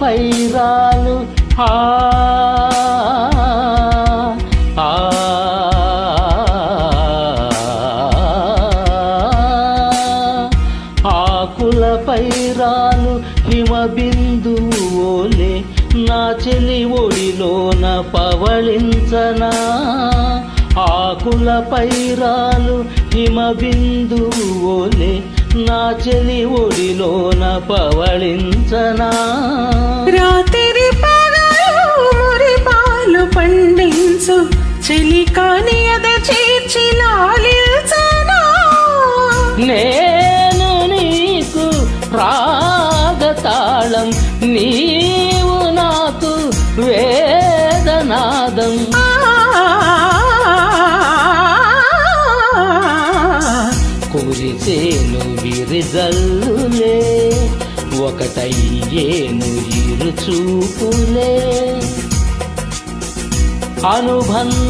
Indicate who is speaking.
Speaker 1: పైరాలు ఆకుల పైరాలు హిమబిందువులే నా చెలి ఒడిలోన పవళించనా. ఆకుల పైరాలు హిమబిందువులే నా చెలి ఒడిలోన పవళించనా.
Speaker 2: రాత్రి పగలు మురిపాలు పండించు చెలి కాని అద చేర్చి లాలించనా.
Speaker 1: నేను నీకు రాగతాళం, నీవు నాకు వేదనాదం. కురిసేను విరిజల్లులే ఒకటయ్యేను ఇరు చూపులే అనుబంధ